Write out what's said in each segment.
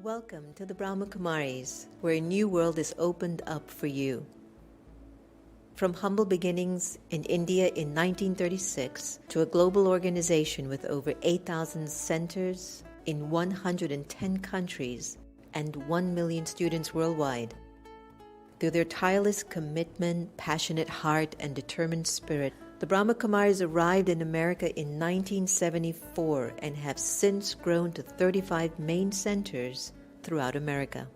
Welcome to the Brahma Kumaris, where a new world is opened up for you. From humble beginnings in India in 1936 to a global organization with over 8,000 centers in 110 countries and 1 million students worldwide. Through their tireless commitment, passionate heart, and determined spirit, the Brahma Kumaris arrived in America in 1974 and have since grown to 35 main centers throughout America.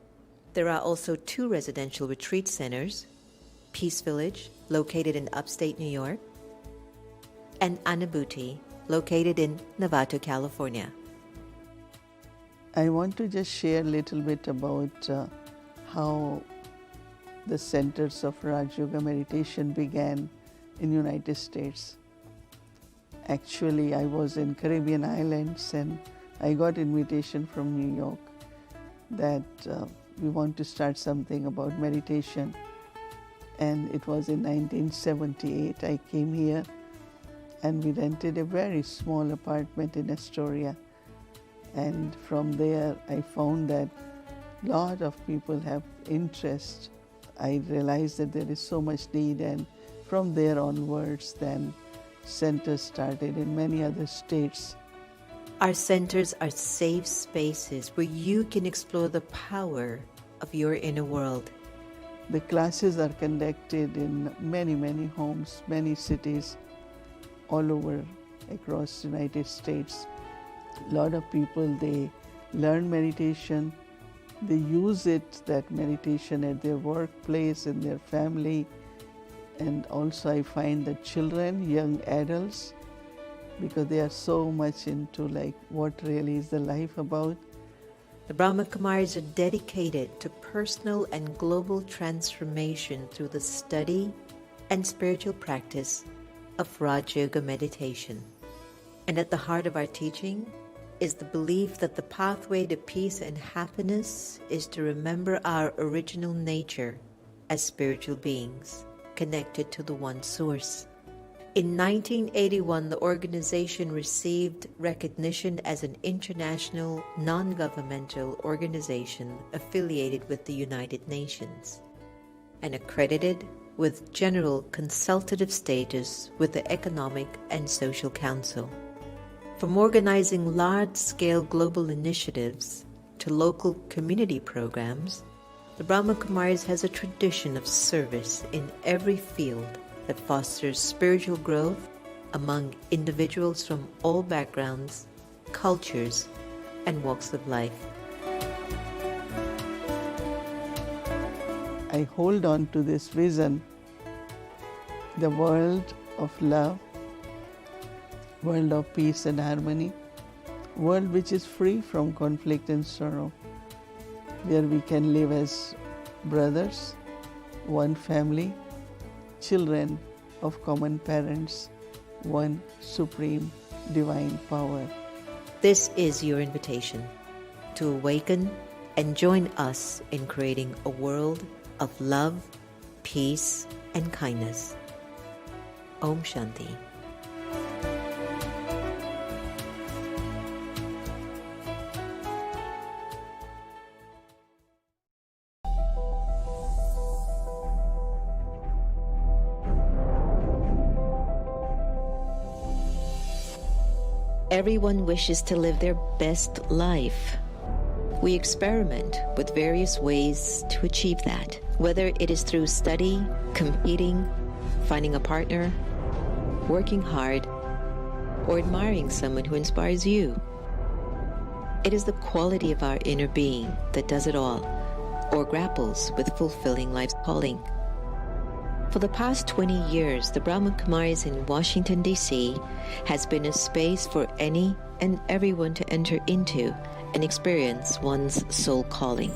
There are also 2 residential retreat centers, Peace Village, located in upstate New York, and Anubhuti, located in Novato, California. I want to just share a little bit about how the centers of Raja Yoga meditation began in United States. Actually, I was in Caribbean islands and I got invitation from New York that we want to start something about meditation. And it was in 1978 I came here and we rented a very small apartment in Astoria. And from there I found that a lot of people have interest. I realized that there is so much need, and from there onwards then centers started in many other states. Our centers are safe spaces where you can explore the power of your inner world. The classes are conducted in many homes, many cities all over across the United States. A lot of people, they learn meditation, they use it, that meditation, at their workplace, in their family. And also I find that children, young adults, because they are so much into what really is the life about. The Brahma Kumaris are dedicated to personal and global transformation through the study and spiritual practice of Raja Yoga meditation. And at the heart of our teaching is the belief that the pathway to peace and happiness is to remember our original nature as spiritual beings, connected to the one source. In 1981, the organization received recognition as an international non-governmental organization affiliated with the United Nations and accredited with general consultative status with the Economic and Social Council. From organizing large-scale global initiatives to local community programs, the Brahma Kumaris has a tradition of service in every field that fosters spiritual growth among individuals from all backgrounds, cultures, and walks of life. I hold on to this vision, the world of love, world of peace and harmony, world which is free from conflict and sorrow, where we can live as brothers, one family, children of common parents, one supreme divine power. This is your invitation to awaken and join us in creating a world of love, peace, and kindness. Om Shanti. Everyone wishes to live their best life. We experiment with various ways to achieve that, whether it is through study, competing, finding a partner, working hard, or admiring someone who inspires you. It is the quality of our inner being that does it all, or grapples with fulfilling life's calling. For the past 20 years, the Brahma Kumaris in Washington, D.C. has been a space for any and everyone to enter into and experience one's soul calling.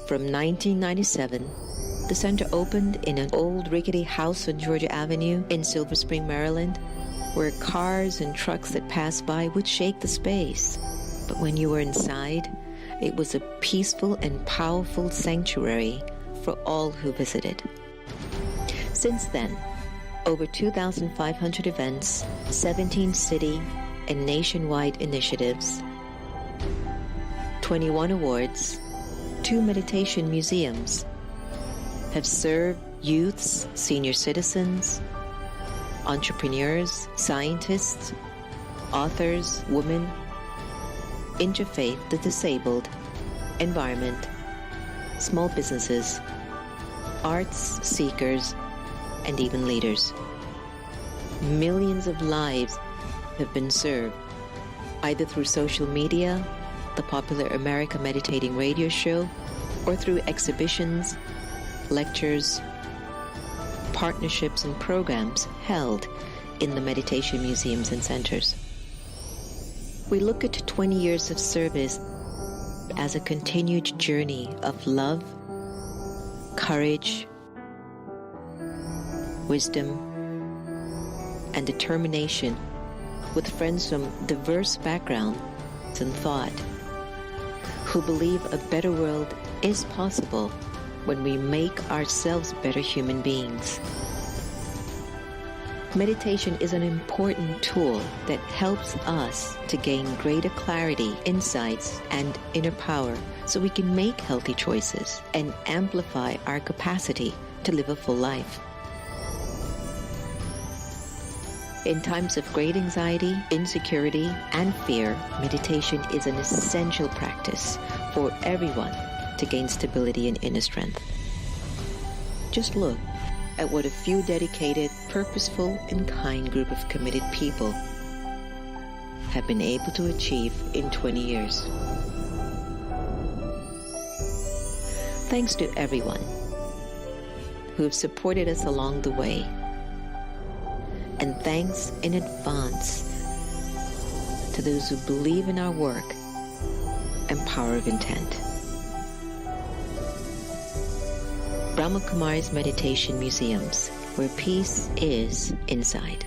From 1997, the center opened in an old rickety house on Georgia Avenue in Silver Spring, Maryland, where cars and trucks that passed by would shake the space. But when you were inside, it was a peaceful and powerful sanctuary for all who visited. Since then, over 2,500 events, 17 city and nationwide initiatives, 21 awards, 2 meditation museums, have served youths, senior citizens, entrepreneurs, scientists, authors, women, interfaith, the disabled, environment, small businesses, arts seekers, and even leaders. Millions of lives have been served, either through social media, the popular America Meditating radio show, or through exhibitions, lectures, partnerships, and programs held in the meditation museums and centers. We look at 20 years of service as a continued journey of love, courage, wisdom, and determination with friends from diverse backgrounds and thought who believe a better world is possible when we make ourselves better human beings. Meditation is an important tool that helps us to gain greater clarity, insights, and inner power so we can make healthy choices and amplify our capacity to live a full life. In times of great anxiety, insecurity, and fear, meditation is an essential practice for everyone to gain stability and inner strength. Just look at what a few dedicated, purposeful, and kind group of committed people have been able to achieve in 20 years. Thanks to everyone who have supported us along the way. And thanks in advance to those who believe in our work and power of intent. Brahma Kumari's Meditation Museums, where peace is inside.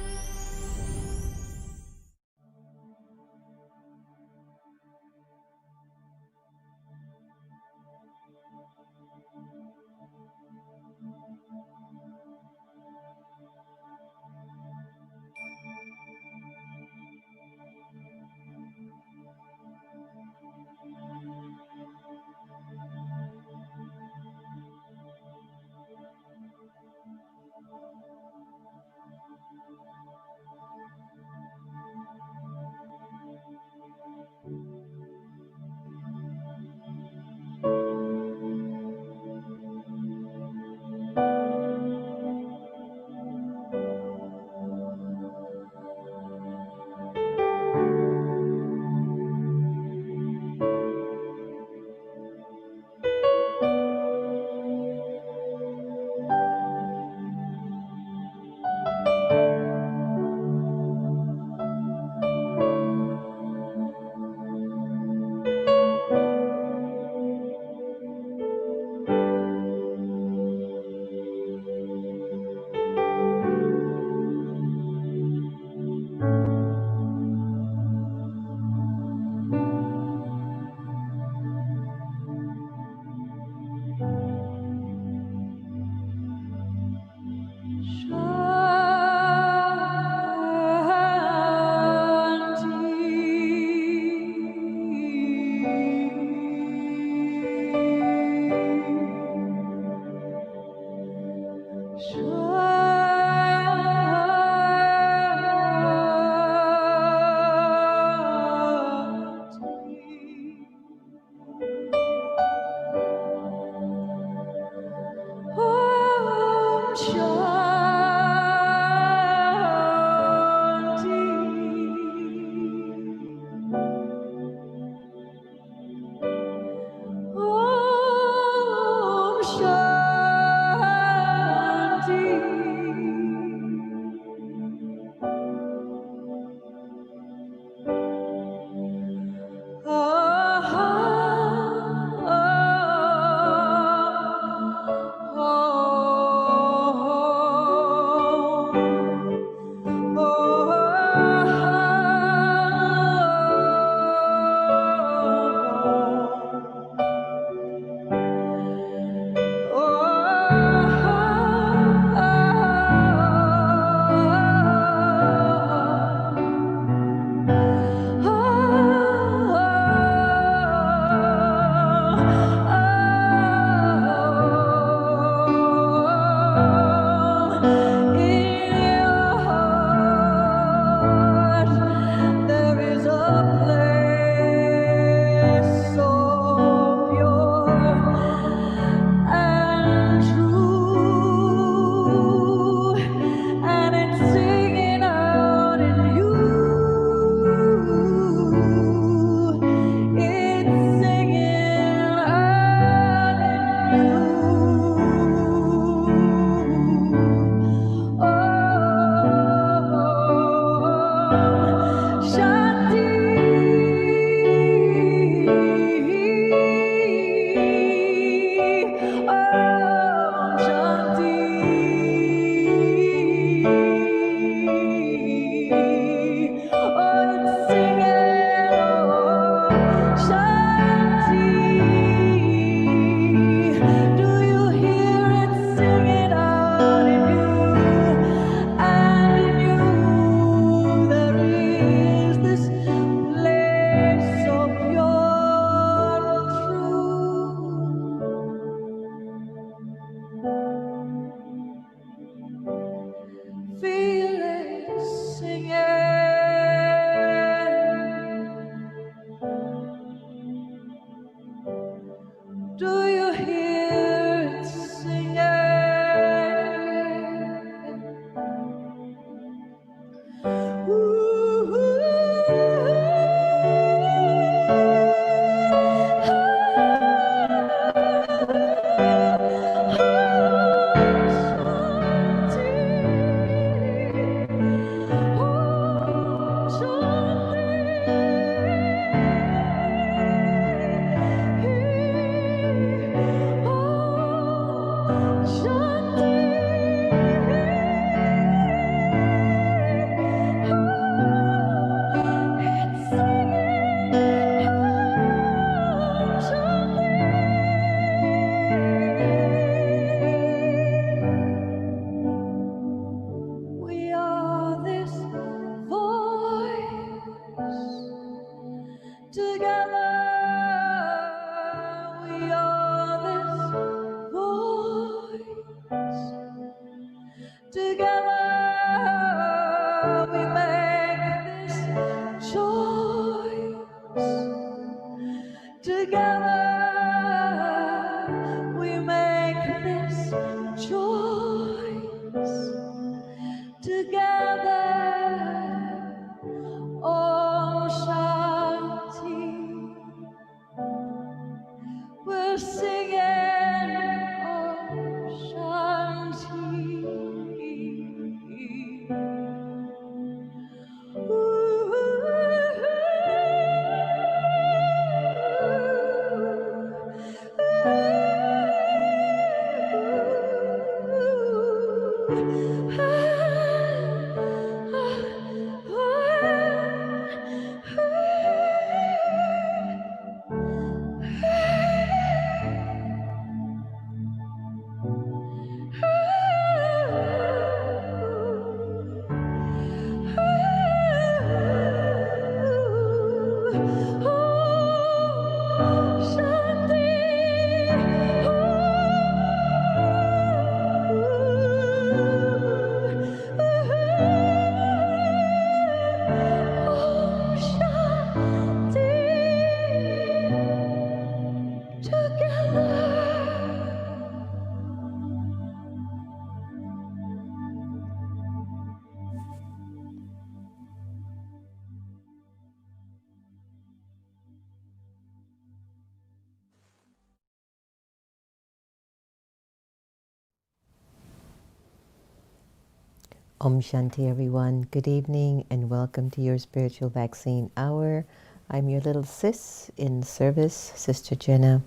Om Shanti, everyone. Good evening and welcome to your spiritual vaccine hour. I'm your little sis in service, Sister Jenna.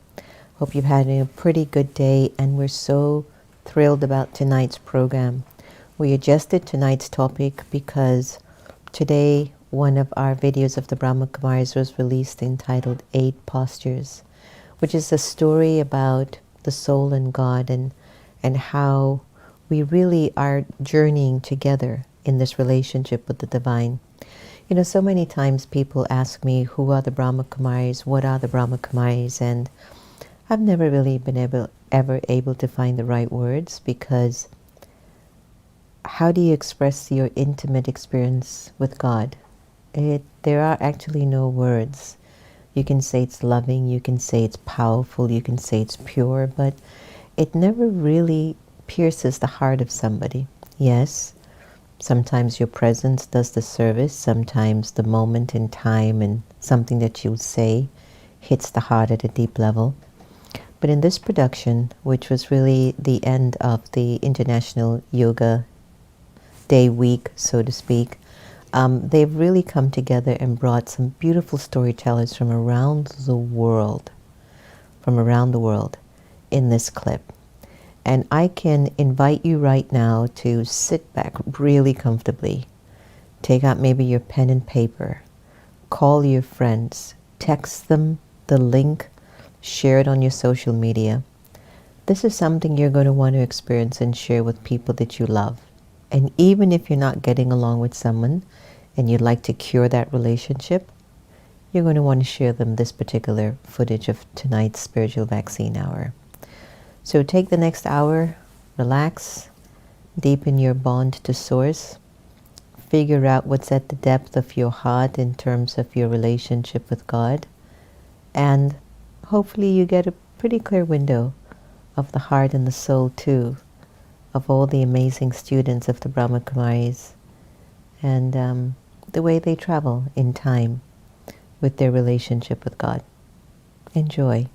Hope you've had a pretty good day, and we're so thrilled about tonight's program. We adjusted tonight's topic because today one of our videos of the Brahma Kumaris was released entitled 8 Postures, which is a story about the soul and God and how we really are journeying together in this relationship with the divine. You know, so many times people ask me, who are the Brahma Kumaris? What are the Brahma Kumaris? And I've never really been ever able to find the right words, because how do you express your intimate experience with God? There are actually no words. You can say it's loving, you can say it's powerful, you can say it's pure, but it never really pierces the heart of somebody. Yes, sometimes your presence does the service, sometimes the moment in time and something that you say hits the heart at a deep level. But in this production, which was really the end of the International Yoga Day week, so to speak, they've really come together and brought some beautiful storytellers from around the world in this clip. And I can invite you right now to sit back really comfortably. Take out maybe your pen and paper. Call your friends. Text them the link. Share it on your social media. This is something you're going to want to experience and share with people that you love. And even if you're not getting along with someone and you'd like to cure that relationship, you're going to want to share them this particular footage of tonight's Spiritual Vaccine Hour. So take the next hour, relax, deepen your bond to Source, figure out what's at the depth of your heart in terms of your relationship with God, and hopefully you get a pretty clear window of the heart and the soul too, of all the amazing students of the Brahma Kumaris, and the way they travel in time with their relationship with God. Enjoy.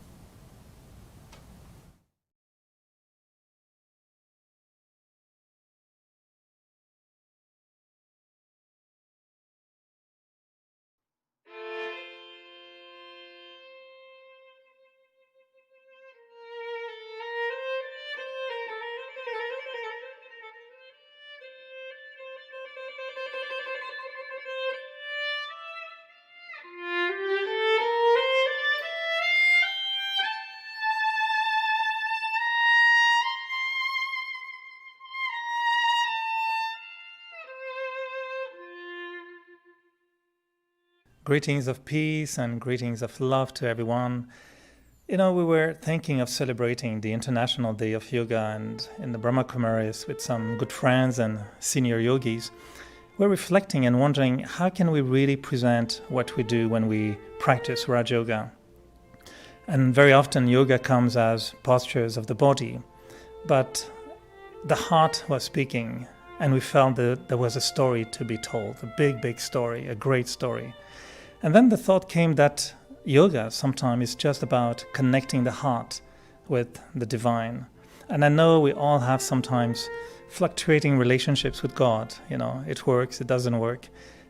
Greetings of peace and greetings of love to everyone. You know, we were thinking of celebrating the International Day of Yoga, and in the Brahma Kumaris with some good friends and senior yogis, we're reflecting and wondering, how can we really present what we do when we practice Raja Yoga? And very often yoga comes as postures of the body, but the heart was speaking, and we felt that there was a story to be told, a big story, a great story. And then the thought came that yoga sometimes is just about connecting the heart with the divine. And I know we all have sometimes fluctuating relationships with God. You know, it works, it doesn't work.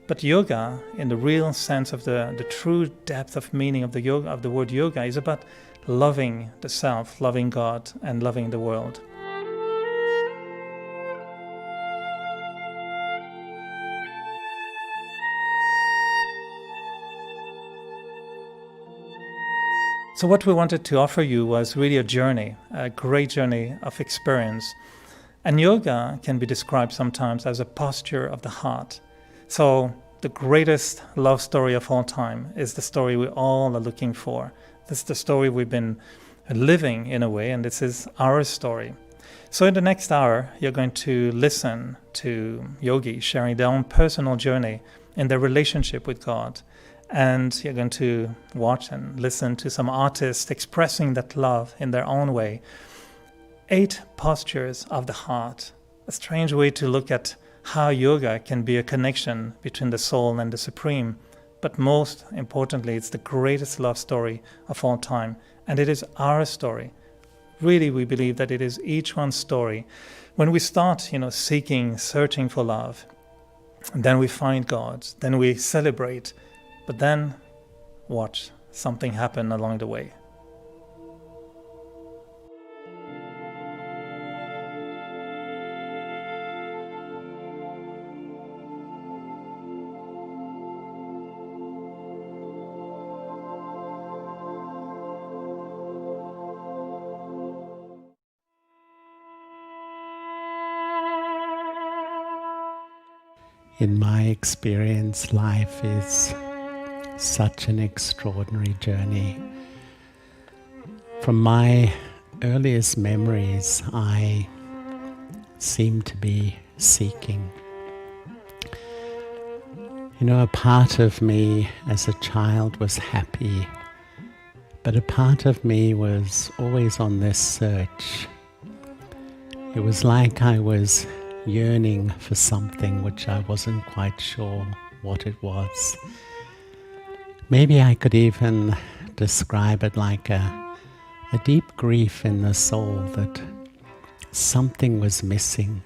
But yoga, in the real sense of the true depth of meaning of the word yoga, is about loving the self, loving God, and loving the world. So what we wanted to offer you was really a journey, a great journey of experience. And yoga can be described sometimes as a posture of the heart. So the greatest love story of all time is the story we all are looking for. This is the story we've been living in a way, and this is our story. So in the next hour, you're going to listen to yogis sharing their own personal journey in their relationship with God. And you're going to watch and listen to some artists expressing that love in their own way. 8 postures of the heart. A strange way to look at how yoga can be a connection between the soul and the Supreme. But most importantly, it's the greatest love story of all time. And it is our story. really we believe that it is each one's story. When we start, seeking, searching for love, and then we find God, then we celebrate, but then watch something happen along the way. In my experience, life is such an extraordinary journey. From my earliest memories, I seem to be seeking. A part of me as a child was happy, but a part of me was always on this search. It was like I was yearning for something which I wasn't quite sure what it was. Maybe I could even describe it like a deep grief in the soul that something was missing.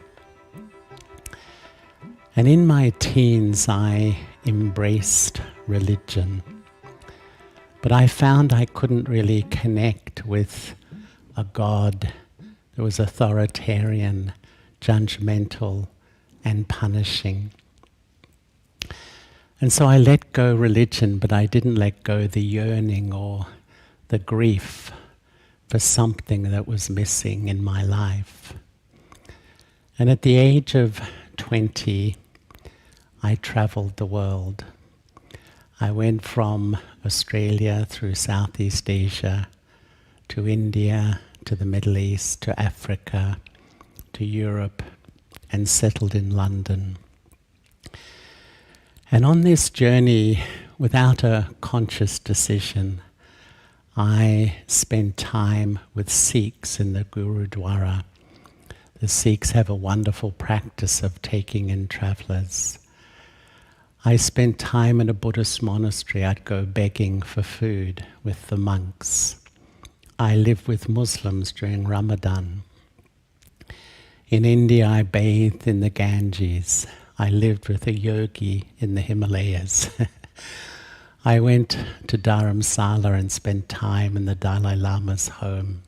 And in my teens, I embraced religion, but I found I couldn't really connect with a God that was authoritarian, judgmental, and punishing. And so I let go religion, but I didn't let go the yearning or the grief for something that was missing in my life. And at the age of 20, I traveled the world. I went from Australia through Southeast Asia to India, to the Middle East, to Africa, to Europe, and settled in London. And on this journey, without a conscious decision, I spent time with Sikhs in the Gurudwara. The Sikhs have a wonderful practice of taking in travellers. I spent time in a Buddhist monastery. I'd go begging for food with the monks. I lived with Muslims during Ramadan. In India, I bathed in the Ganges. I lived with a yogi in the Himalayas. I went to Dharamsala and spent time in the Dalai Lama's home.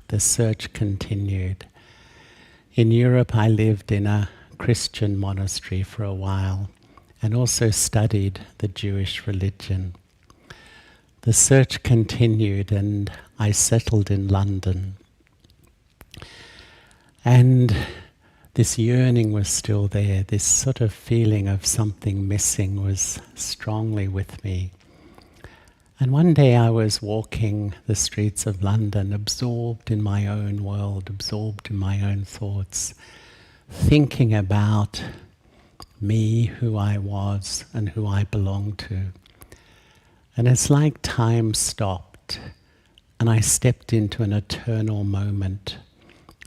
The search continued. In Europe, I lived in a Christian monastery for a while and also studied the Jewish religion. The search continued and I settled in London. And this yearning was still there. This sort of feeling of something missing was strongly with me. And one day I was walking the streets of London, absorbed in my own world, absorbed in my own thoughts, thinking about me, who I was, and who I belonged to. And it's like time stopped, and I stepped into an eternal moment.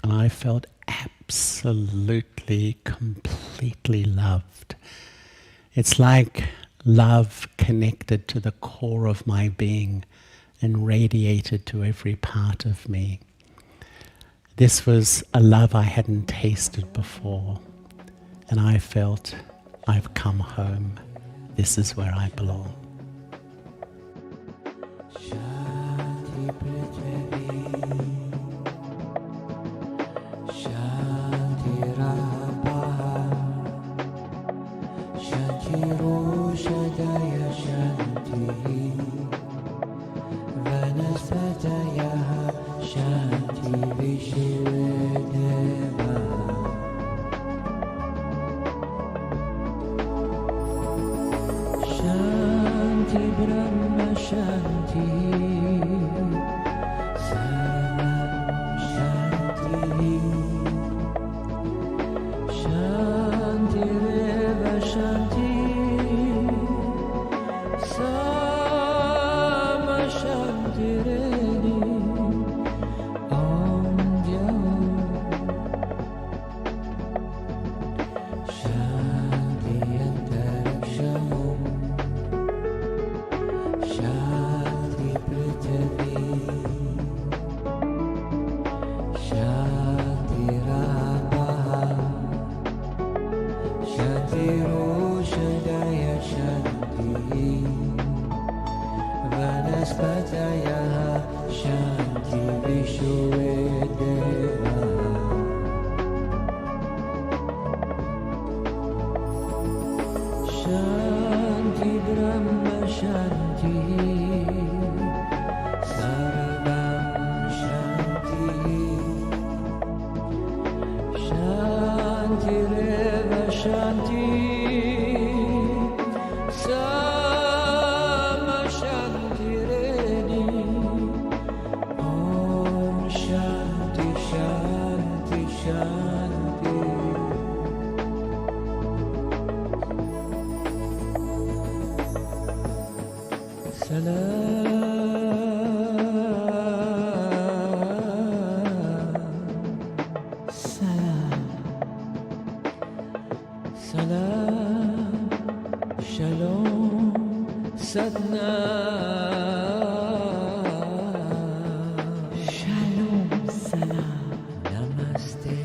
And I felt absolutely, completely loved. It's like love connected to the core of my being and radiated to every part of me. This was a love I hadn't tasted before. And I felt, I've come home. This is where I belong. Banaspataya Shanti Vishwedeva Shanti Brahma Shanti Sarvam Shanti Shanti Reva Shanti Sama Shanti Reni Om Shanti Shanti Shanti Salam, salam, shalom, sadna. Shalom, salam, namaste,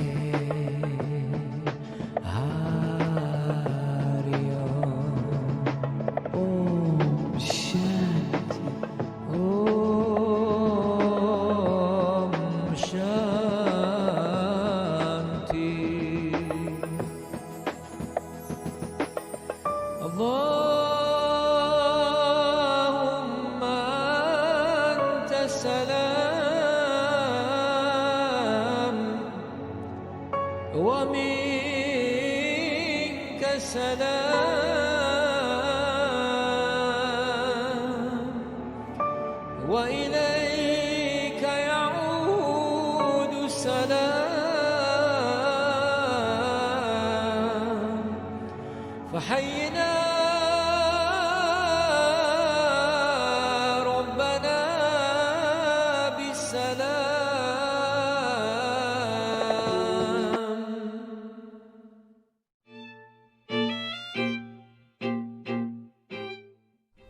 Hari Om, Om Shanti, Om Shanti. Allahumma anta salam wa minka salam wa ilayka ya'udu salam فحينا ربنا بالسلام.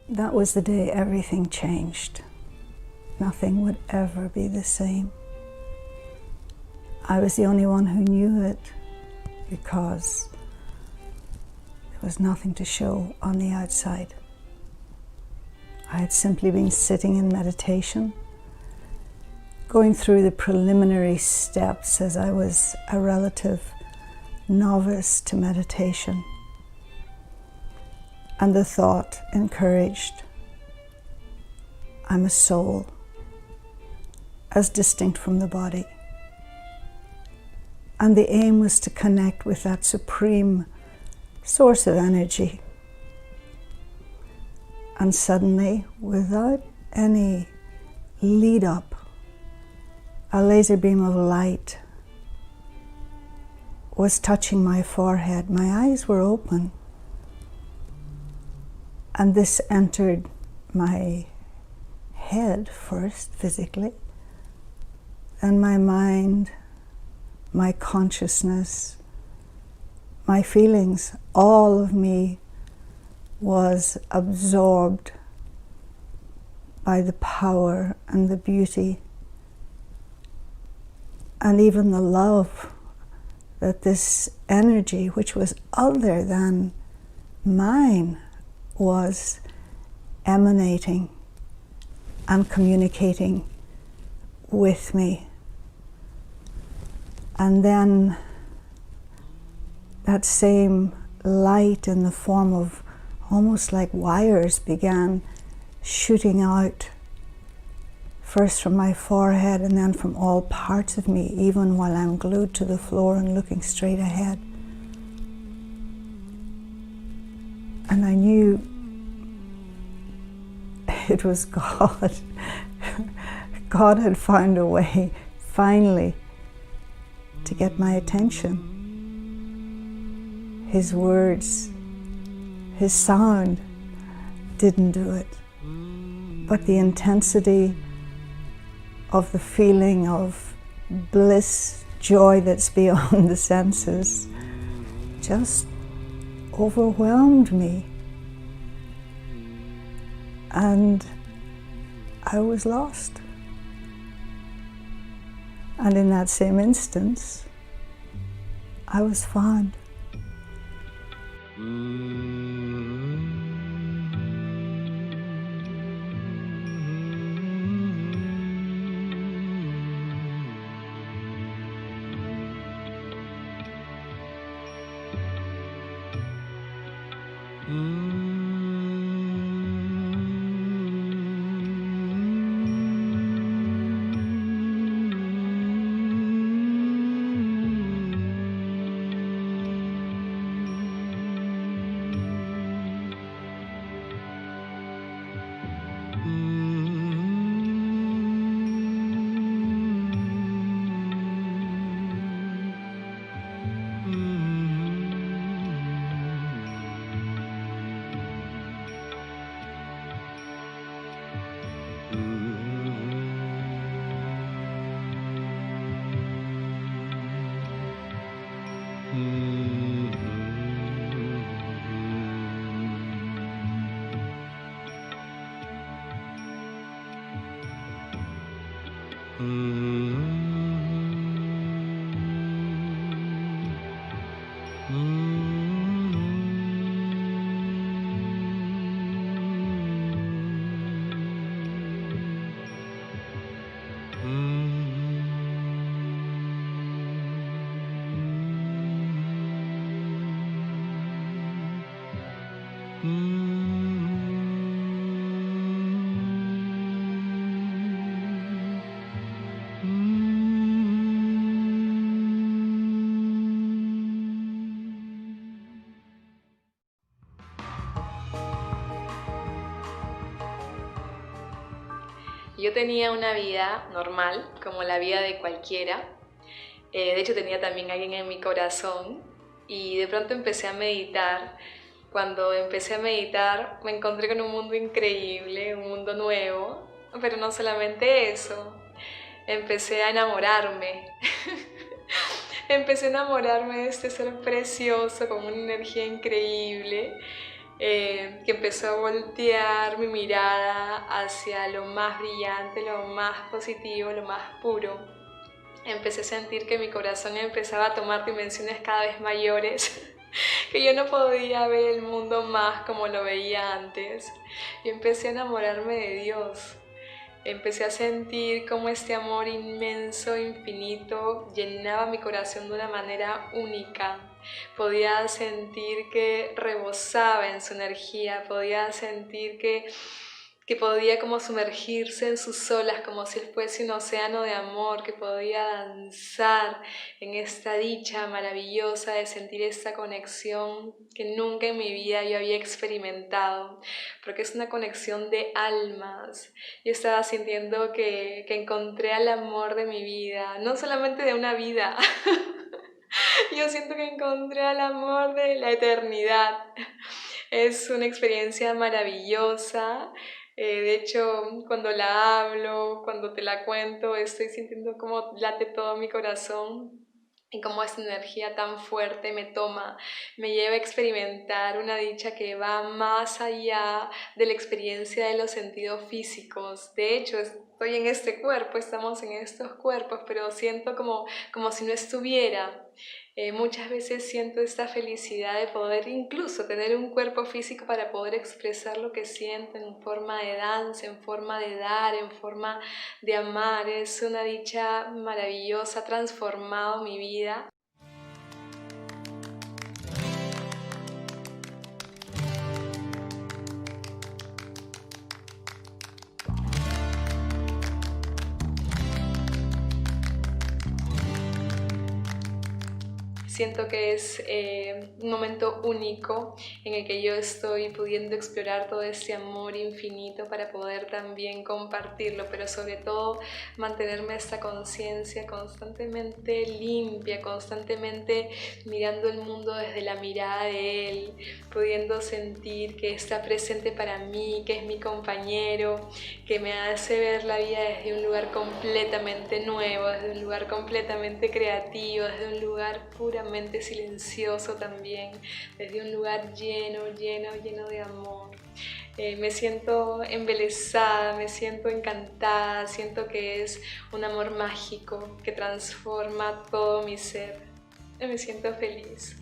That was the day everything changed. Nothing would ever be the same. I was the only one who knew it because there was nothing to show on the outside. I had simply been sitting in meditation, going through the preliminary steps as I was a relative novice to meditation. And the thought encouraged, I'm a soul, as distinct from the body. And the aim was to connect with that supreme source of energy. And suddenly, without any lead up, a laser beam of light was touching my forehead. My eyes were open. And this entered my head first, physically, then my mind, my consciousness, my feelings. All of me was absorbed by the power and the beauty and even the love that this energy, which was other than mine, was emanating and communicating with me. And then that same light in the form of almost like wires began shooting out, first from my forehead and then from all parts of me, even while I'm glued to the floor and looking straight ahead. And I knew it was God. God had found a way, finally, to get my attention. His words, his sound didn't do it. But the intensity of the feeling of bliss, joy that's beyond the senses, just overwhelmed me. And I was lost. And in that same instance, I was found. Yo tenía una vida normal, como la vida de cualquiera. De hecho, tenía también a alguien en mi corazón y de pronto empecé a meditar. Cuando empecé a meditar me encontré con un mundo increíble, un mundo nuevo, pero no solamente eso, empecé a enamorarme. Empecé a enamorarme de este ser precioso, con una energía increíble, que empezó a voltear mi mirada hacia lo más brillante, lo más positivo, lo más puro. Empecé a sentir que mi corazón empezaba a tomar dimensiones cada vez mayores, que yo no podía ver el mundo más como lo veía antes. Y empecé a enamorarme de Dios. Empecé a sentir cómo este amor inmenso, infinito, llenaba mi corazón de una manera única. Podía sentir que rebosaba en su energía, podía sentir que podía como sumergirse en sus olas, como si él fuese un océano de amor, que podía danzar en esta dicha maravillosa de sentir esta conexión que nunca en mi vida yo había experimentado, porque es una conexión de almas. Yo estaba sintiendo que encontré al amor de mi vida, no solamente de una vida. Yo siento que encontré al amor de la eternidad. Es una experiencia maravillosa. De hecho, cuando la hablo, cuando te la cuento, estoy sintiendo cómo late todo mi corazón y cómo esta energía tan fuerte me toma, me lleva a experimentar una dicha que va más allá de la experiencia de los sentidos físicos. De hecho, estoy en este cuerpo, estamos en estos cuerpos, pero siento como si no estuviera. Muchas veces siento esta felicidad de poder incluso tener un cuerpo físico para poder expresar lo que siento en forma de danza, en forma de dar, en forma de amar. Es una dicha maravillosa, ha transformado mi vida. Siento que es un momento único en el que yo estoy pudiendo explorar todo este amor infinito para poder también compartirlo, pero sobre todo mantenerme esta conciencia constantemente limpia, constantemente mirando el mundo desde la mirada de él, pudiendo sentir que está presente para mí, que es mi compañero, que me hace ver la vida desde un lugar completamente nuevo, desde un lugar completamente creativo, desde un lugar puramente silencioso también, desde un lugar lleno de amor. Me siento embelesada, me siento encantada, siento que es un amor mágico que transforma todo mi ser. Me siento feliz.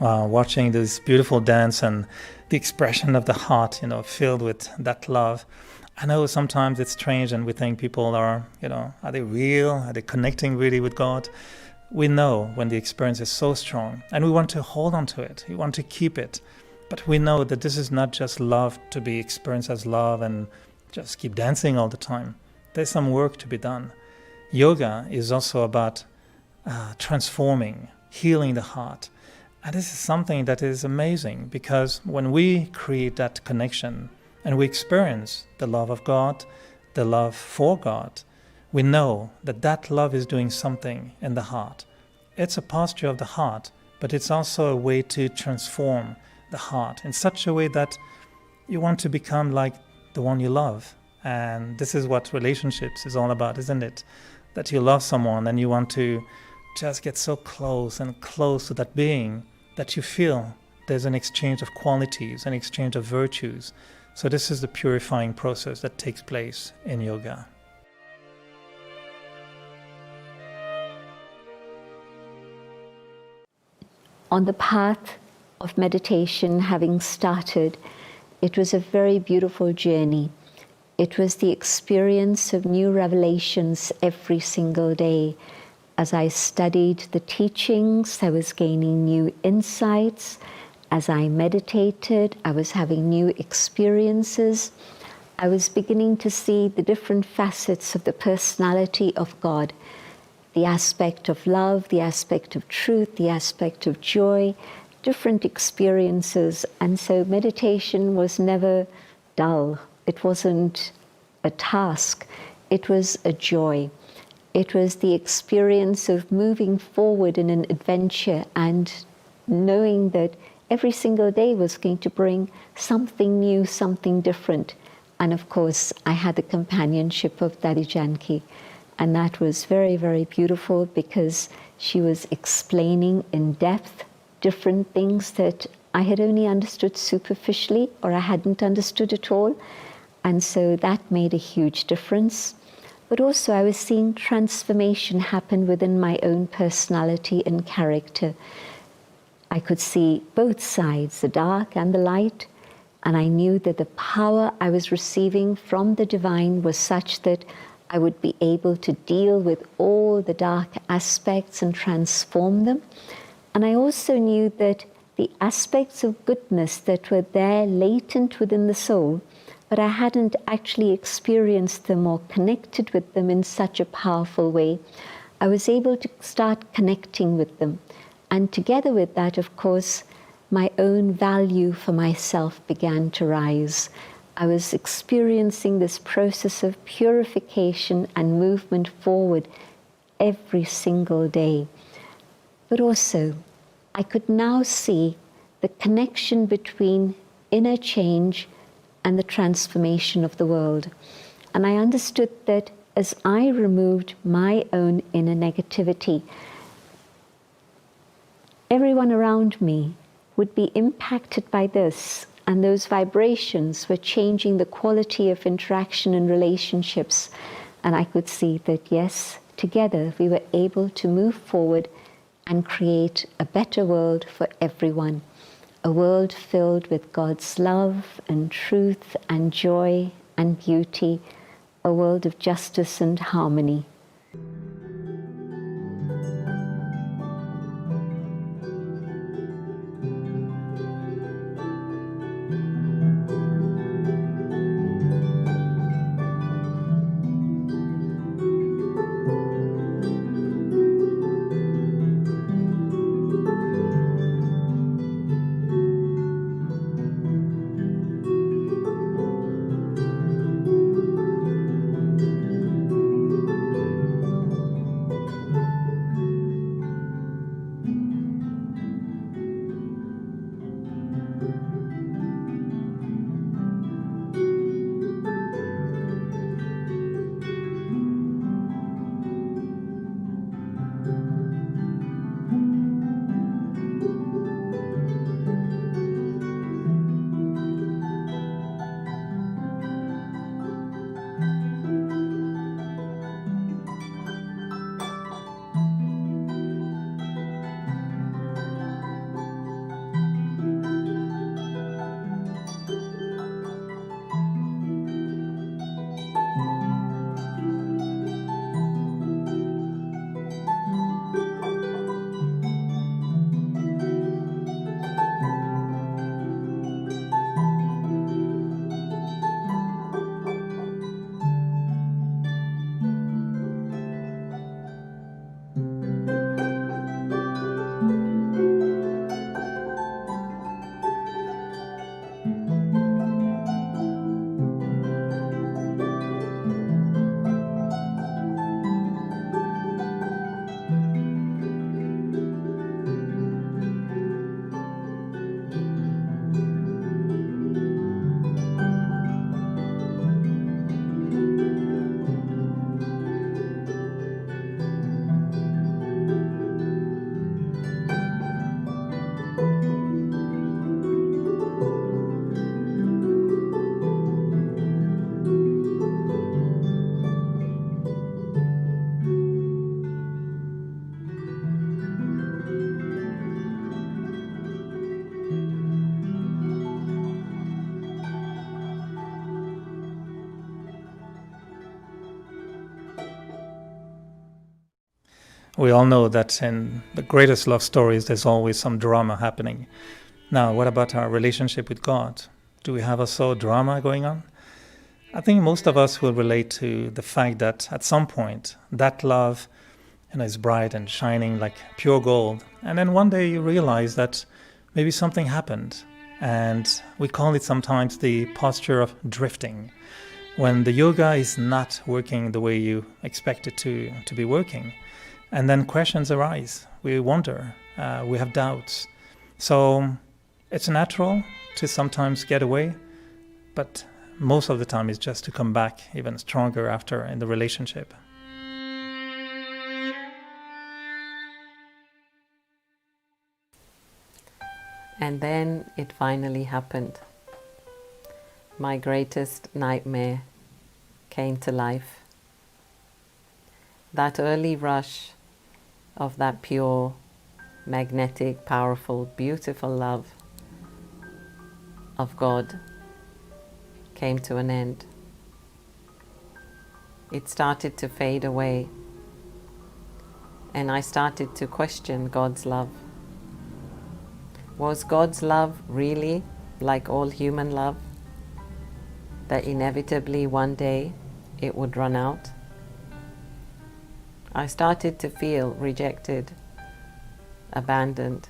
watching this beautiful dance and the expression of the heart, filled with that love. I know sometimes it's strange and we think people are they real? Are they connecting really with God? We know when the experience is so strong and we want to hold on to it. We want to keep it. But we know that this is not just love to be experienced as love and just keep dancing all the time. There's some work to be done. Yoga is also about transforming, healing the heart. And this is something that is amazing, because when we create that connection and we experience the love of God, the love for God, we know that that love is doing something in the heart. It's a posture of the heart, but it's also a way to transform the heart in such a way that you want to become like the one you love. And this is what relationships is all about, isn't it? That you love someone and you want to just get so close and close to that being that you feel there's an exchange of qualities, an exchange of virtues. So this is the purifying process that takes place in yoga. On the path of meditation, having started, it was a very beautiful journey. It was the experience of new revelations every single day. As I studied the teachings, I was gaining new insights. As I meditated, I was having new experiences. I was beginning to see the different facets of the personality of God. The aspect of love, the aspect of truth, the aspect of joy, different experiences. And so meditation was never dull. It wasn't a task. It was a joy. It was the experience of moving forward in an adventure and knowing that every single day was going to bring something new, something different. And of course, I had the companionship of Daddy Janki. And that was very, very beautiful, because she was explaining in depth different things that I had only understood superficially, or I hadn't understood at all. And so that made a huge difference. But also I was seeing transformation happen within my own personality and character. I could see both sides, the dark and the light, and I knew that the power I was receiving from the divine was such that I would be able to deal with all the dark aspects and transform them. And I also knew that the aspects of goodness that were there latent within the soul, but I hadn't actually experienced them or connected with them in such a powerful way, I was able to start connecting with them. And together with that, of course, my own value for myself began to rise. I was experiencing this process of purification and movement forward every single day. But also, I could now see the connection between inner change and the transformation of the world. And I understood that as I removed my own inner negativity, everyone around me would be impacted by this, and those vibrations were changing the quality of interaction and relationships. And I could see that, yes, together we were able to move forward and create a better world for everyone. A world filled with God's love and truth and joy and beauty. A world of justice and harmony. We all know that in the greatest love stories, there's always some drama happening. Now, what about our relationship with God? Do we have also drama going on? I think most of us will relate to the fact that at some point, that love is bright and shining like pure gold. And then one day you realize that maybe something happened. And we call it sometimes the posture of drifting. When the yoga is not working the way you expect it to be working. And then questions arise. We wonder. We have doubts. So it's natural to sometimes get away. But most of the time it's just to come back even stronger after in the relationship. And then it finally happened. My greatest nightmare came to life. That early rush of that pure, magnetic, powerful, beautiful love of God came to an end. It started to fade away, and I started to question God's love. Was God's love really like all human love, that inevitably one day it would run out? I started to feel rejected, abandoned,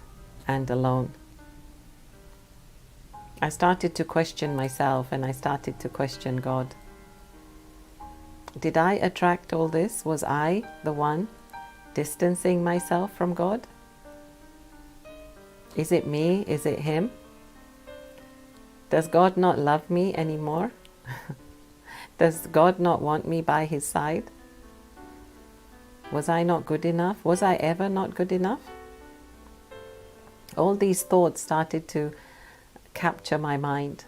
and alone. I started to question myself, and I started to question God. Did I attract all this? Was I the one distancing myself from God? Is it me? Is it Him? Does God not love me anymore? Does God not want me by His side? Was I not good enough? Was I ever not good enough? All these thoughts started to capture my mind,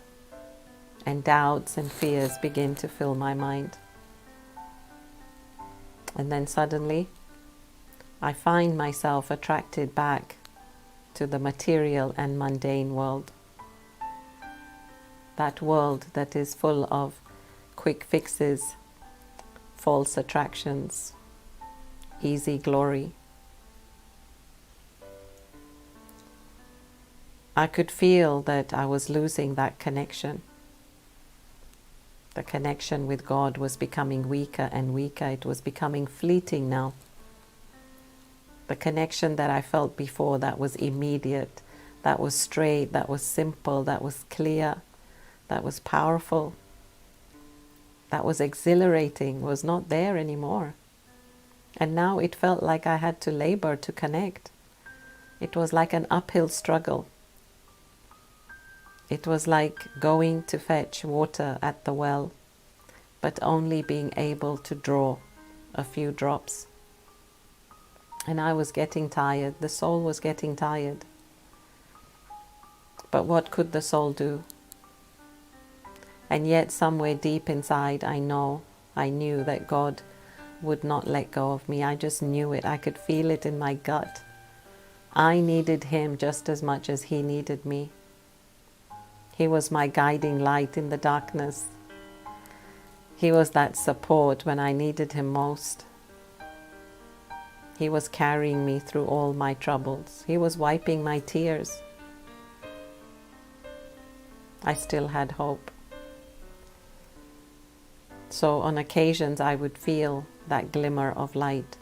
and doubts and fears began to fill my mind. And then suddenly, I find myself attracted back to the material and mundane world. That world that is full of quick fixes, false attractions, easy glory. I could feel that I was losing that connection. The connection with God was becoming weaker and weaker. It was becoming fleeting now. The connection that I felt before, that was immediate, that was straight, that was simple, that was clear, that was powerful, that was exhilarating, was not there anymore. And now it felt like I had to labor to connect. It was like an uphill struggle. It was like going to fetch water at the well, but only being able to draw a few drops. And I was getting tired. The soul was getting tired. But what could the soul do? And yet somewhere deep inside, I knew that God would not let go of me. I just knew it. I could feel it in my gut. I needed Him just as much as He needed me. He was my guiding light in the darkness. He was that support when I needed Him most. He was carrying me through all my troubles. He was wiping my tears. I still had hope. So on occasions I would feel that glimmer of light,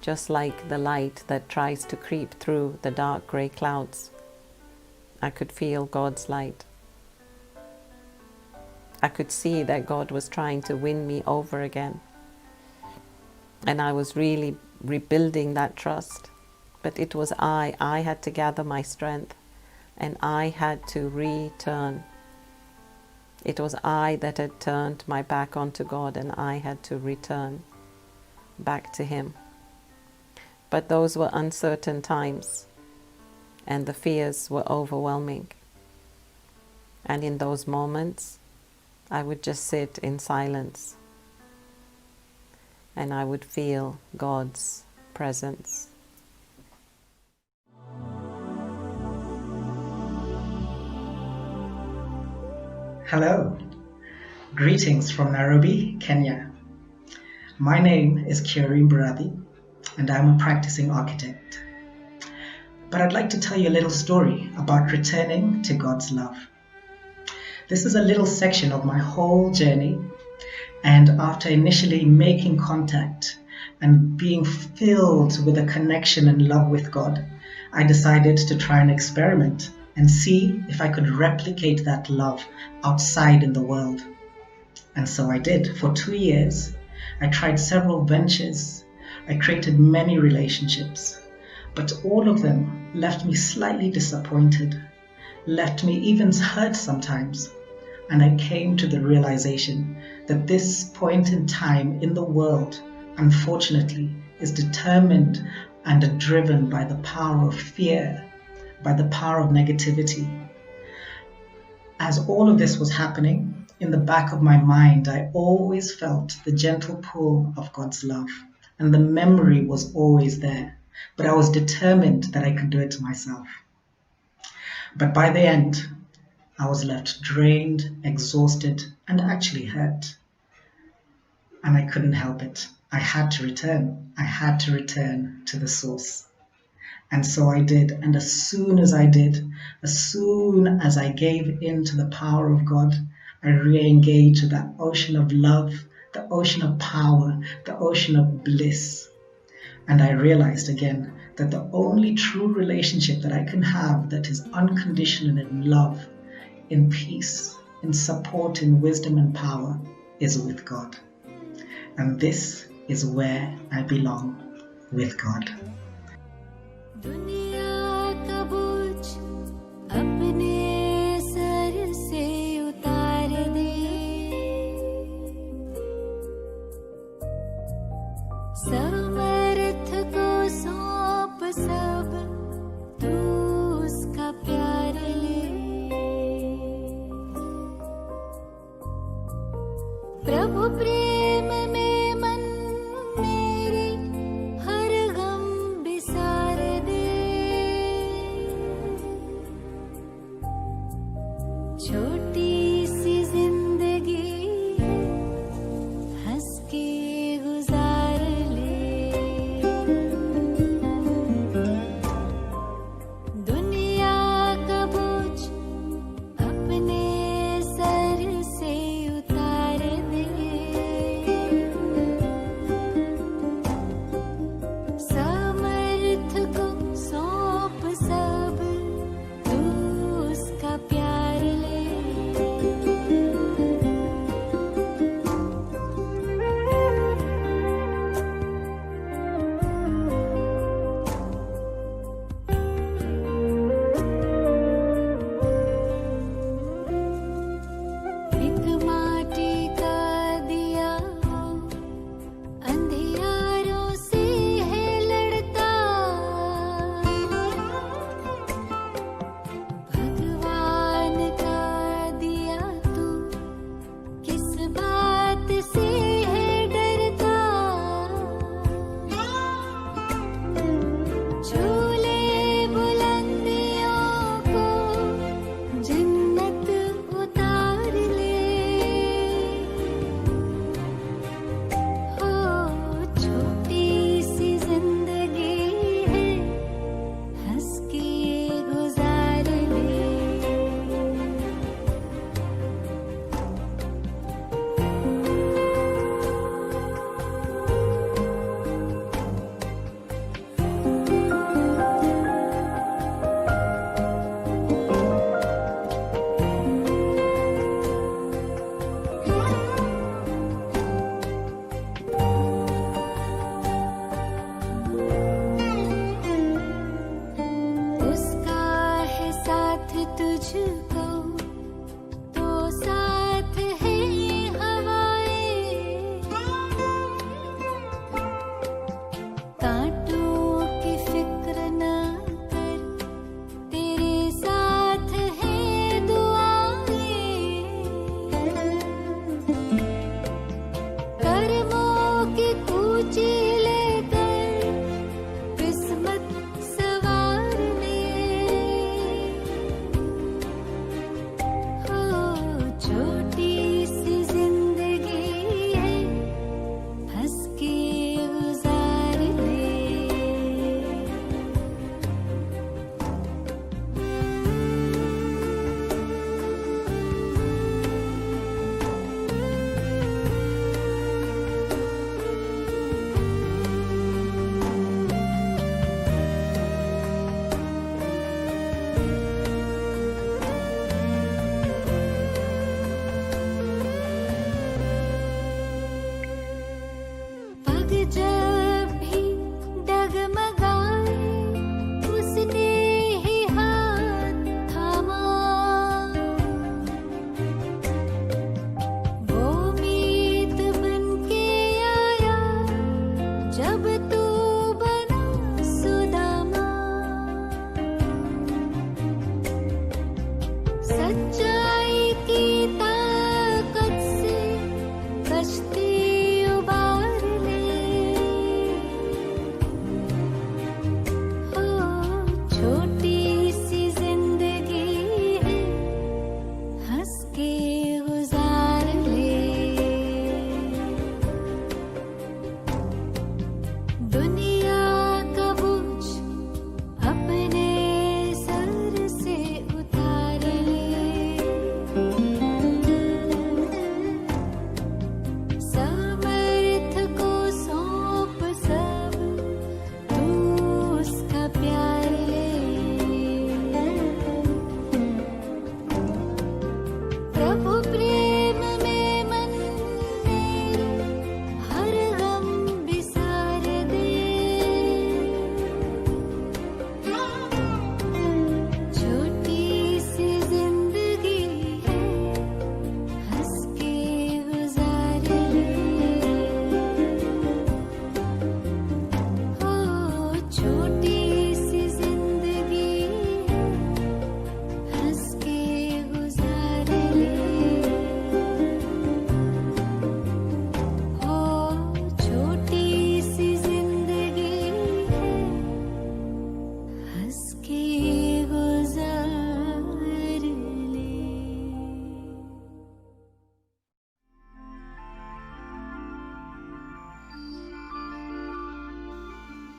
just like the light that tries to creep through the dark grey clouds. I could feel God's light. I could see that God was trying to win me over again. And I was really rebuilding that trust. But it was I had to gather my strength, and I had to return. It was I that had turned my back onto God, and I had to return back to Him. But those were uncertain times, and the fears were overwhelming. And in those moments, I would just sit in silence, and I would feel God's presence. Hello, greetings from Nairobi, Kenya. My name is Kieran Brady. and I'm a practicing architect. But I'd like to tell you a little story about returning to God's love. This is a little section of my whole journey, and after initially making contact and being filled with a connection and love with God, I decided to try an experiment and see if I could replicate that love outside in the world. And so I did. For 2 years, I tried several ventures. I created many relationships, but all of them left me slightly disappointed, left me even hurt sometimes. And I came to the realization that this point in time in the world, unfortunately, is determined and driven by the power of fear, by the power of negativity. As all of this was happening, in the back of my mind, I always felt the gentle pull of God's love, and the memory was always there. But I was determined that I could do it myself. But by the end, I was left drained, exhausted, and actually hurt. And I couldn't help it. I had to return. I had to return to the source. And so I did. And as soon as I did, as soon as I gave in to the power of God, I re-engaged that ocean of love, the ocean of power, the ocean of bliss. And I realized again that the only true relationship that I can have that is unconditional in love, in peace, in support, in wisdom and power is with God. And this is where I belong, with God.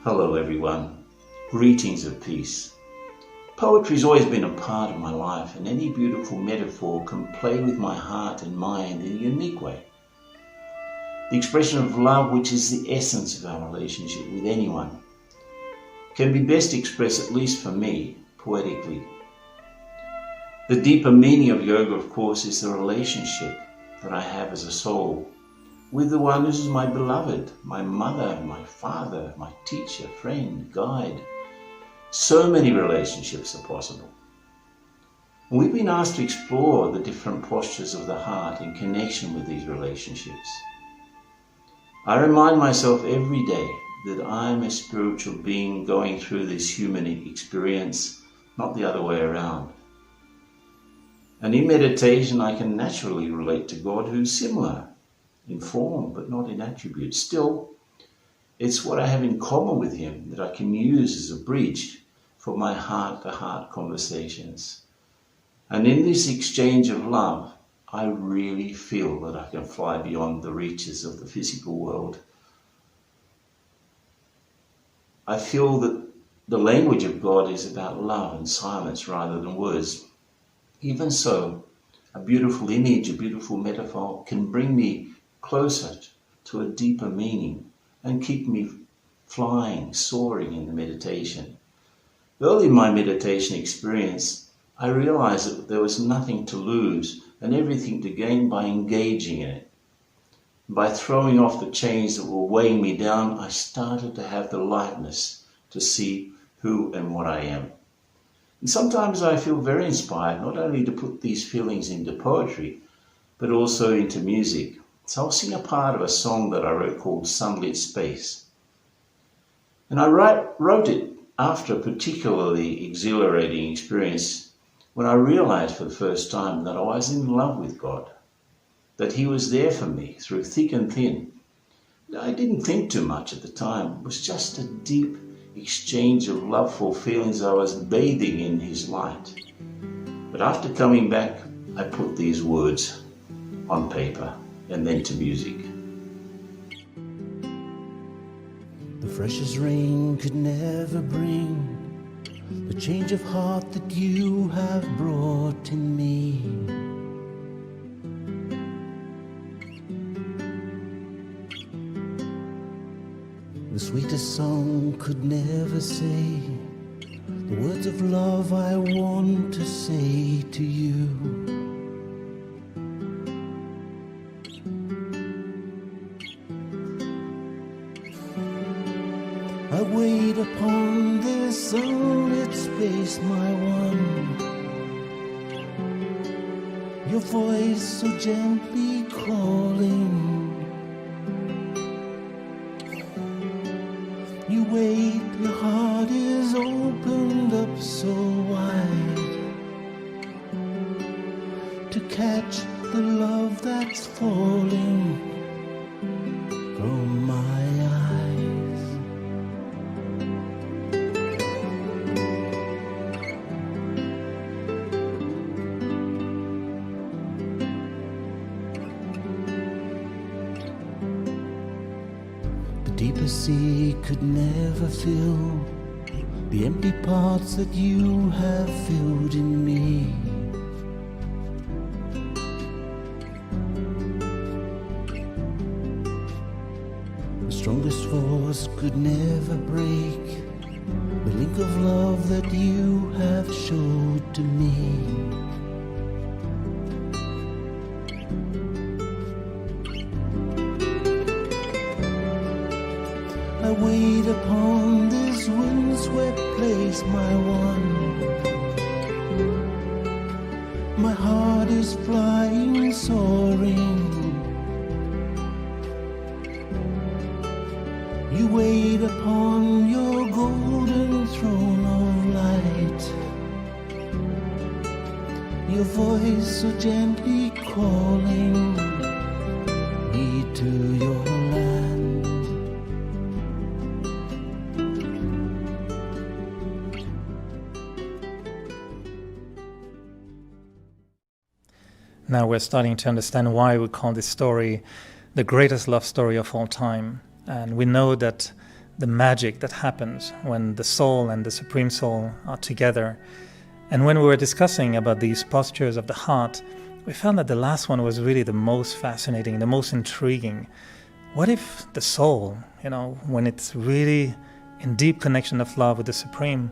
Hello everyone, greetings of peace. Poetry's always been a part of my life, and any beautiful metaphor can play with my heart and mind in a unique way. The expression of love, which is the essence of our relationship with anyone, can be best expressed, at least for me, poetically. The deeper meaning of yoga, of course, is the relationship that I have as a soul with the one who is my beloved, my mother, my father, my teacher, friend, guide. So many relationships are possible. And we've been asked to explore the different postures of the heart in connection with these relationships. I remind myself every day that I'm a spiritual being going through this human experience, not the other way around. And in meditation, I can naturally relate to God, who's similar in form, but not in attributes. Still, it's what I have in common with him that I can use as a bridge for my heart-to-heart conversations. And in this exchange of love, I really feel that I can fly beyond the reaches of the physical world. I feel that the language of God is about love and silence rather than words. Even so, a beautiful image, a beautiful metaphor can bring me closer to a deeper meaning and keep me flying, soaring in the meditation. Early in my meditation experience, I realized that there was nothing to lose and everything to gain by engaging in it. By throwing off the chains that were weighing me down, I started to have the lightness to see who and what I am. And sometimes I feel very inspired not only to put these feelings into poetry, but also into music. So I'll sing a part of a song that I wrote called Sunlit Space. And I wrote it after a particularly exhilarating experience when I realized for the first time that I was in love with God, that he was there for me through thick and thin. I didn't think too much at the time. It was just a deep exchange of loveful feelings. I was bathing in his light. But after coming back, I put these words on paper and then to music. The freshest rain could never bring the change of heart that you have brought in me. The sweetest song could never say the words of love I want to say to you. I wait upon this sunlit space, my one. Your voice so gently calling. You wait, your heart is opened up so wide to catch the love that's falling from my eyes. The sea could never fill the empty parts that you have filled in me. The strongest force could never break the link of love that you have showed to me. I wait upon this windswept place, my one. My heart is flying, soaring. You wait upon your golden throne of light. Your voice so gently calling me to your land. Now we're starting to understand why we call this story the greatest love story of all time. And we know that the magic that happens when the soul and the Supreme Soul are together. And when we were discussing about these postures of the heart, we found that the last one was really the most fascinating, the most intriguing. What if the soul, when it's really in deep connection of love with the Supreme,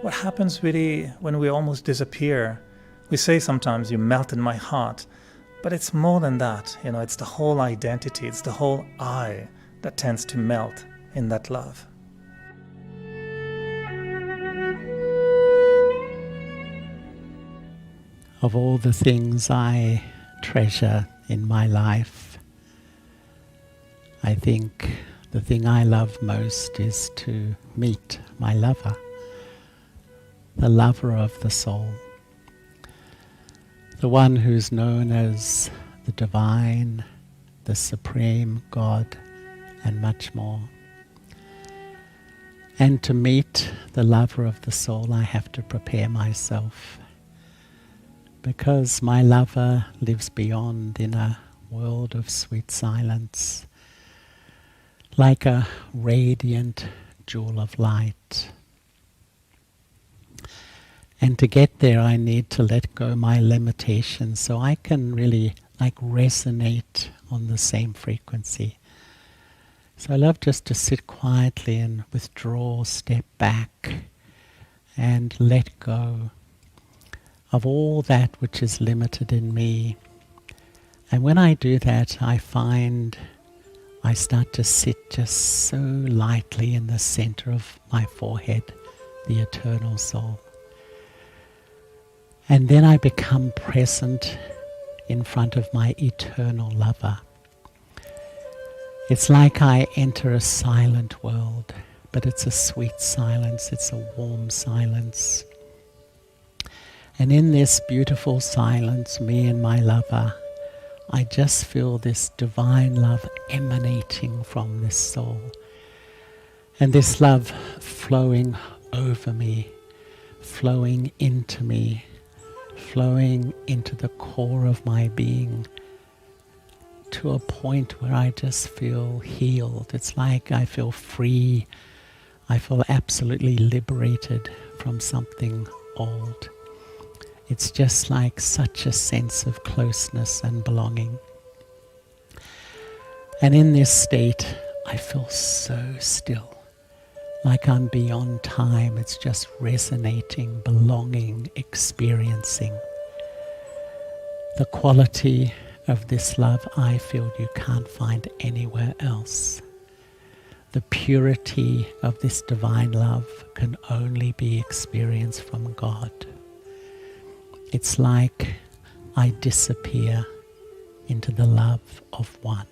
what happens really when we almost disappear? We say sometimes, you melted my heart, but it's more than that. It's the whole identity, it's the whole I that tends to melt in that love. Of all the things I treasure in my life, I think the thing I love most is to meet my lover, the lover of the soul, the one who's known as the divine, the supreme God, and much more. And to meet the lover of the soul, I have to prepare myself, because my lover lives beyond in a world of sweet silence, like a radiant jewel of light. And to get there, I need to let go my limitations so I can really resonate on the same frequency. So I love just to sit quietly and withdraw, step back, and let go of all that which is limited in me. And when I do that, I find I start to sit just so lightly in the center of my forehead, the eternal soul. And then I become present in front of my eternal lover. It's like I enter a silent world, but it's a sweet silence, it's a warm silence. And in this beautiful silence, me and my lover, I just feel this divine love emanating from this soul. And this love flowing over me, flowing into me, flowing into the core of my being, to a point where I just feel healed. It's like I feel free. I feel absolutely liberated from something old. It's just like such a sense of closeness and belonging. And in this state, I feel so still, like I'm beyond time. It's just resonating, belonging, experiencing. The quality of this love, I feel you can't find anywhere else. The purity of this divine love can only be experienced from God. It's like I disappear into the love of one.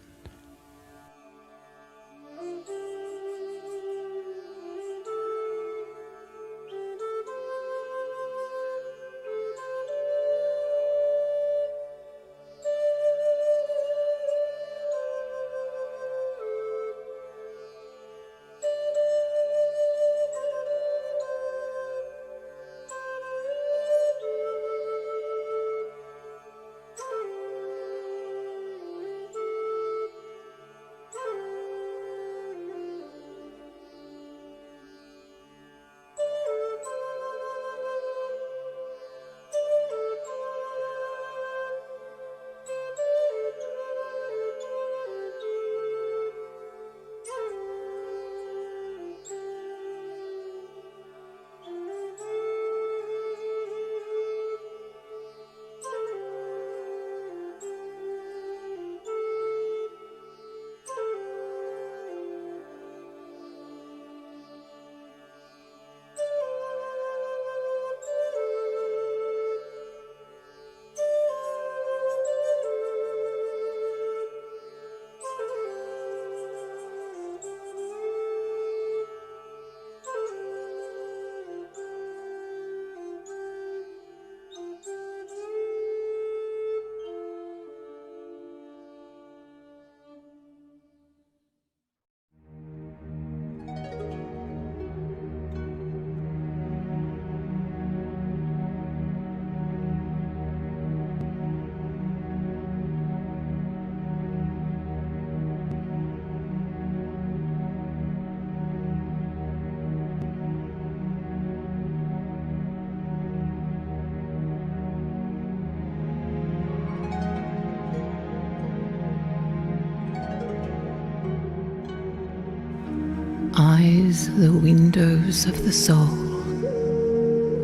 Eyes, the windows of the soul,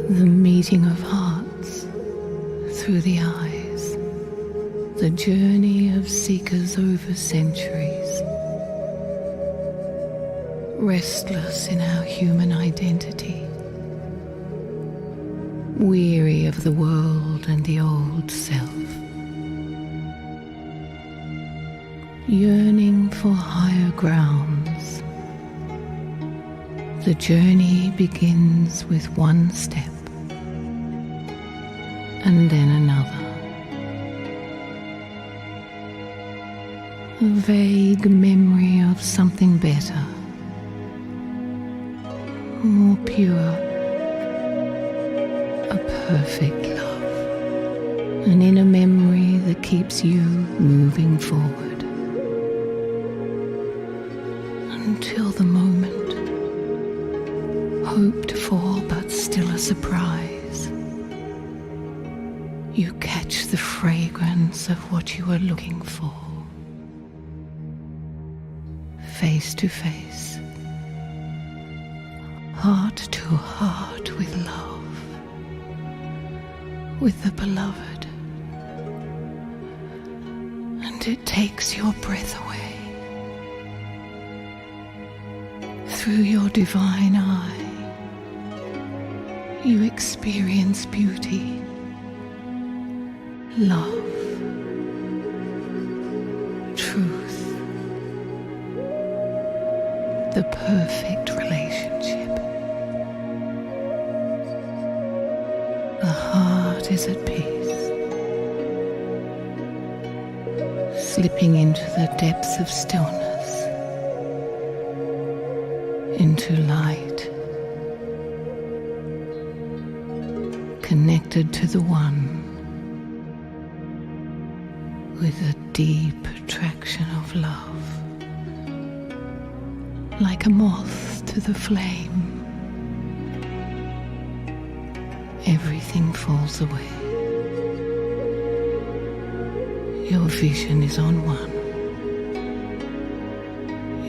the meeting of hearts through the eyes, the journey of seekers over centuries, restless in our human identity, weary of the world and the old self, yearning for higher grounds. The journey begins with one step and then another. A vague memory of something better, more pure, a perfect love, an inner memory that keeps you moving forward until the moment hoped for but still a surprise. You catch the fragrance of what you were looking for. Face to face, heart to heart with love, with the beloved, and it takes your breath away. Through your divine eye, you experience beauty, love, truth, the perfect relationship. The heart is at peace, slipping into the depths of stillness, into light, connected to the One, with a deep attraction of love, like a moth to the flame. Everything falls away. Your vision is on one.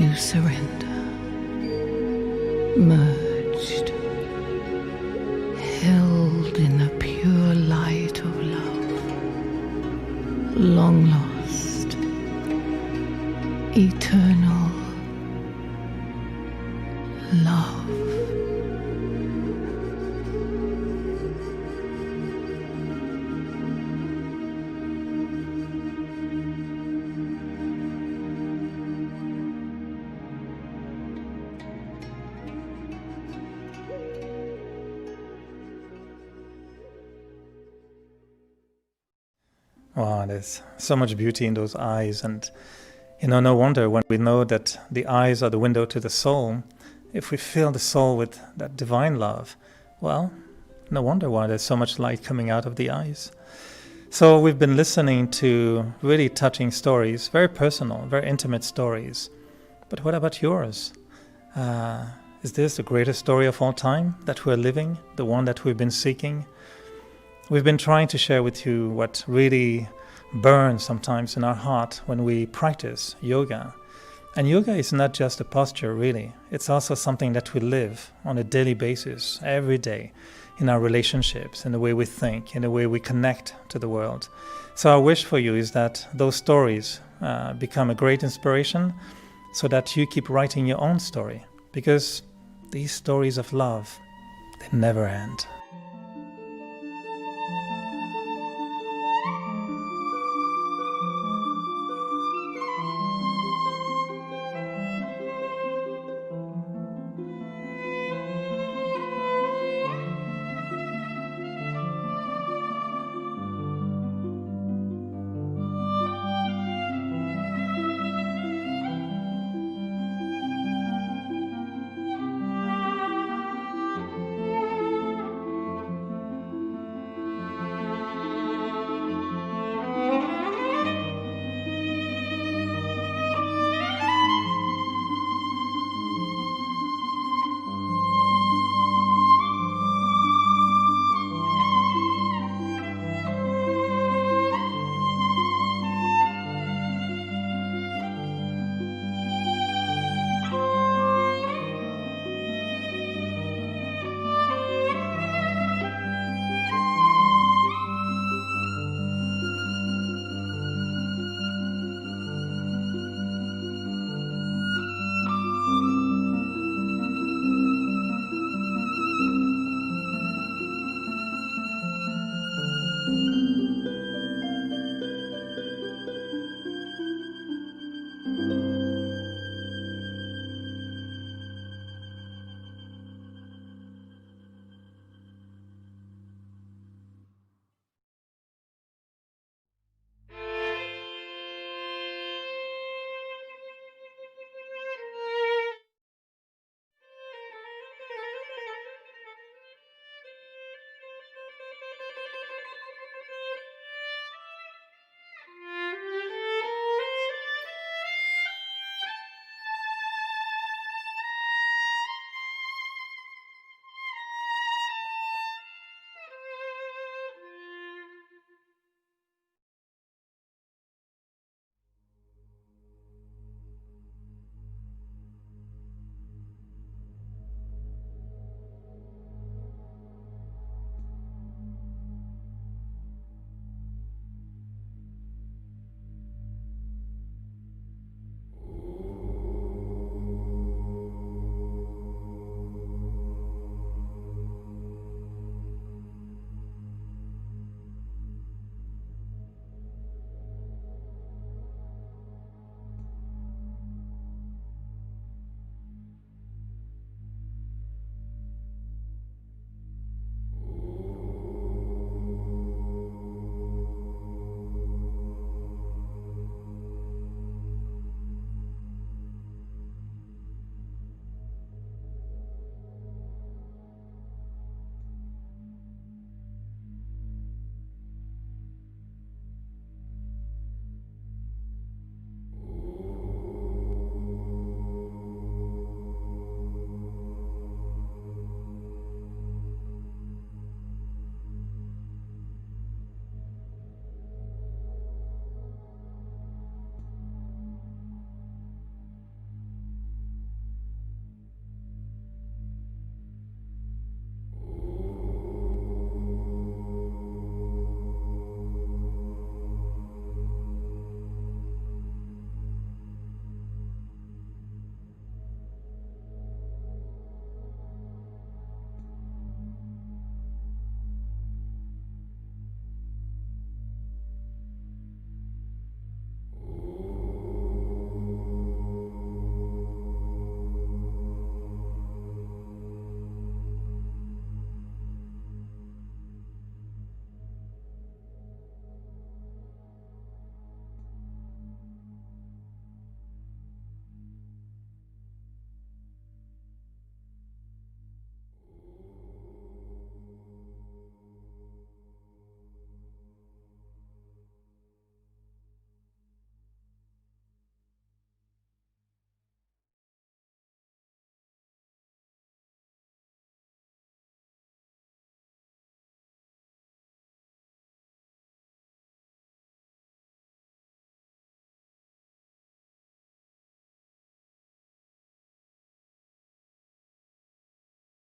You surrender, merged, held in the pure light of love, long lost, eternal love. Wow, there's so much beauty in those eyes. And, no wonder when we know that the eyes are the window to the soul, if we fill the soul with that divine love, well, no wonder why there's so much light coming out of the eyes. So we've been listening to really touching stories, very personal, very intimate stories. But what about yours? Is this the greatest story of all time that we're living, the one that we've been seeking? We've been trying to share with you what really burns sometimes in our heart when we practice yoga. And yoga is not just a posture, really. It's also something that we live on a daily basis, every day, in our relationships, in the way we think, in the way we connect to the world. So our wish for you is that those stories become a great inspiration so that you keep writing your own story, because these stories of love, they never end.